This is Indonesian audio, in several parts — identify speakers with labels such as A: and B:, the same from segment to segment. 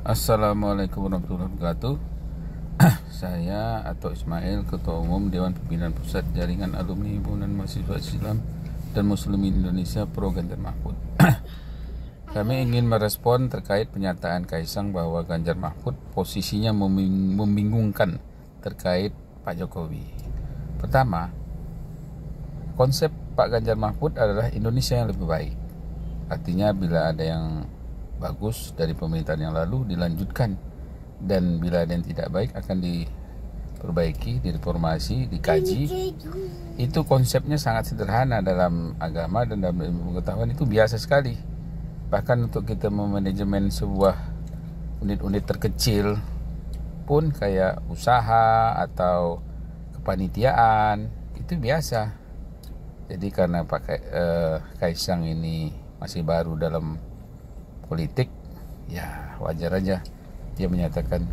A: Assalamualaikum warahmatullahi wabarakatuh. Saya Ato Ismail, Ketua Umum Dewan Pimpinan Pusat Jaringan Alumni Himpunan Mahasiswa Islam dan Muslimin Indonesia Pro Ganjar Mahfud. Kami ingin merespon terkait pernyataan Kaisang bahwa Ganjar Mahfud posisinya membingungkan terkait Pak Jokowi. Pertama, konsep Pak Ganjar Mahfud adalah Indonesia yang lebih baik. Artinya bila ada yang bagus dari pemerintahan yang lalu dilanjutkan, dan bila ada yang tidak baik akan diperbaiki, direformasi, dikaji. Itu konsepnya sangat sederhana dalam agama dan dalam ilmu pengetahuan, itu biasa sekali. Bahkan untuk kita memanajemen sebuah unit-unit terkecil pun kayak usaha atau kepanitiaan itu biasa. Jadi karena Kaisang ini masih baru dalam politik, ya wajar aja dia menyatakan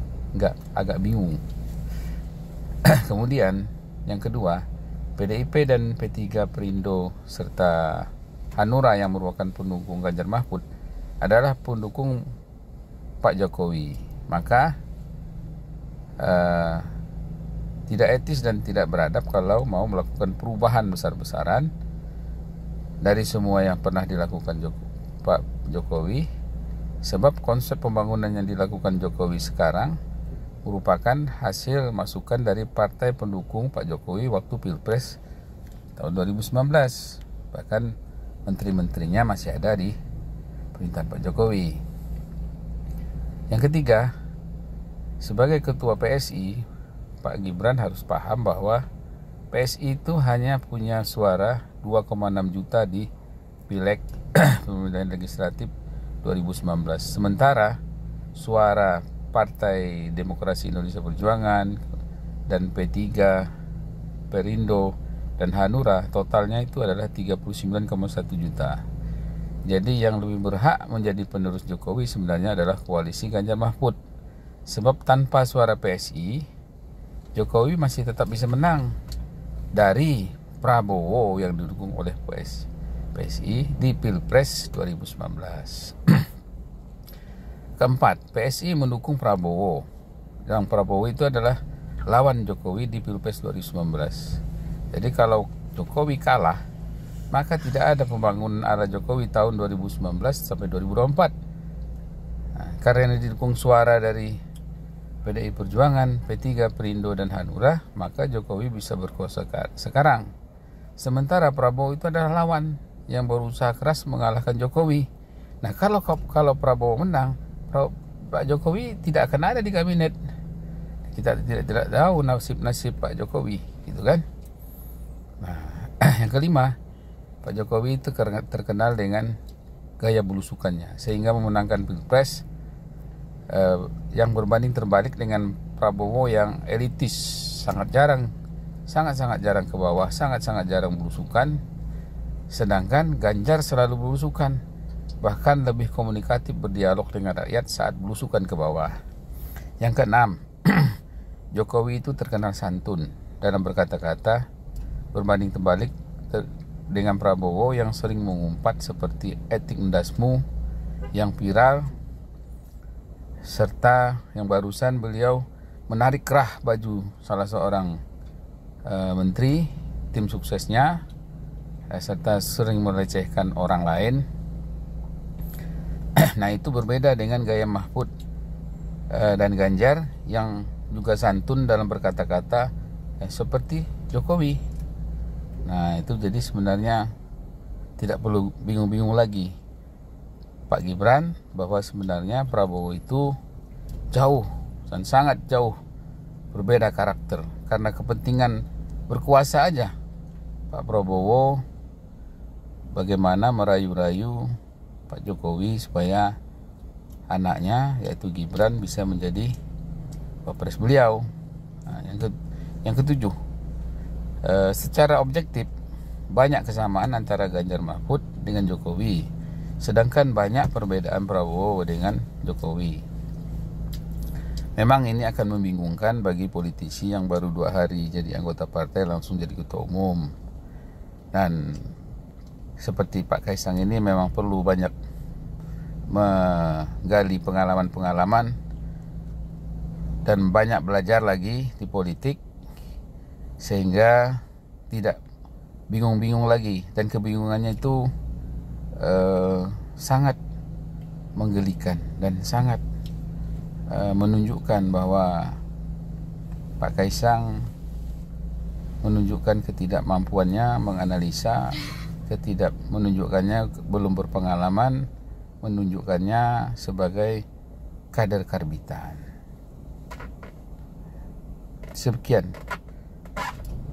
A: agak bingung. Kemudian yang kedua, PDIP dan P3 Perindo serta Hanura yang merupakan pendukung Ganjar Mahfud adalah pendukung Pak Jokowi. Maka tidak etis dan tidak beradab kalau mau melakukan perubahan besar-besaran dari semua yang pernah dilakukan Pak Jokowi. Sebab konsep pembangunan yang dilakukan Jokowi sekarang merupakan hasil masukan dari partai pendukung Pak Jokowi waktu Pilpres tahun 2019. Bahkan menteri-menterinya masih ada di pemerintahan Pak Jokowi. Yang ketiga, sebagai ketua PSI, Pak Gibran harus paham bahwa PSI itu hanya punya suara 2,6 juta di Pileg pemilihan legislatif 2019. Sementara suara Partai Demokrasi Indonesia Perjuangan dan P3, Perindo dan Hanura totalnya itu adalah 39,1 juta. Jadi yang lebih berhak menjadi penerus Jokowi sebenarnya adalah koalisi Ganjar Mahfud. Sebab tanpa suara PSI, Jokowi masih tetap bisa menang dari Prabowo yang didukung oleh PSI di Pilpres 2019. Keempat, PSI mendukung Prabowo. Yang Prabowo itu adalah lawan Jokowi di Pilpres 2019. Jadi kalau Jokowi kalah, maka tidak ada pembangunan ala Jokowi tahun 2019 sampai 2024. Karena didukung suara dari PDI Perjuangan, P3, Perindo dan Hanura, maka Jokowi bisa berkuasa sekarang. Sementara Prabowo itu adalah lawan yang berusaha keras mengalahkan Jokowi. Nah, kalau Prabowo menang, Pak Jokowi tidak akan ada di kabinet. Kita tidak tahu nasib Pak Jokowi, gitu kan? Nah, yang kelima, Pak Jokowi itu terkenal dengan gaya belusukannya, sehingga memenangkan Pilpres yang berbanding terbalik dengan Prabowo yang elitis, sangat jarang ke bawah, sangat jarang belusukan. Sedangkan Ganjar selalu belusukan, bahkan lebih komunikatif berdialog dengan rakyat saat belusukan ke bawah. Yang keenam, Jokowi itu terkenal santun dalam berkata-kata, berbanding terbalik dengan Prabowo yang sering mengumpat seperti etik mendasmu yang viral, serta yang barusan beliau menarik kerah baju salah seorang menteri tim suksesnya, serta sering melecehkan orang lain. Nah, itu berbeda dengan gaya Mahfud dan Ganjar yang juga santun dalam berkata-kata seperti Jokowi. Nah, itu jadi sebenarnya tidak perlu bingung-bingung lagi Pak Gibran bahwa sebenarnya Prabowo itu jauh dan sangat jauh berbeda karakter. Karena kepentingan berkuasa aja Pak Prabowo bagaimana merayu-rayu Pak Jokowi supaya anaknya yaitu Gibran bisa menjadi wapres beliau. Nah, yang ketujuh, secara objektif banyak kesamaan antara Ganjar Mahfud dengan Jokowi, sedangkan banyak perbedaan Prabowo dengan Jokowi. Memang ini akan membingungkan bagi politisi yang baru 2 hari jadi anggota partai langsung jadi ketua umum. Dan seperti Pak Kaisang ini memang perlu banyak menggali pengalaman-pengalaman dan banyak belajar lagi di politik, sehingga tidak bingung-bingung lagi. Dan kebingungannya itu sangat menggelikan dan sangat menunjukkan bahwa Pak Kaisang menunjukkan ketidakmampuannya menganalisa, menunjukkannya belum berpengalaman, menunjukkannya sebagai kader karbitan. Sekian.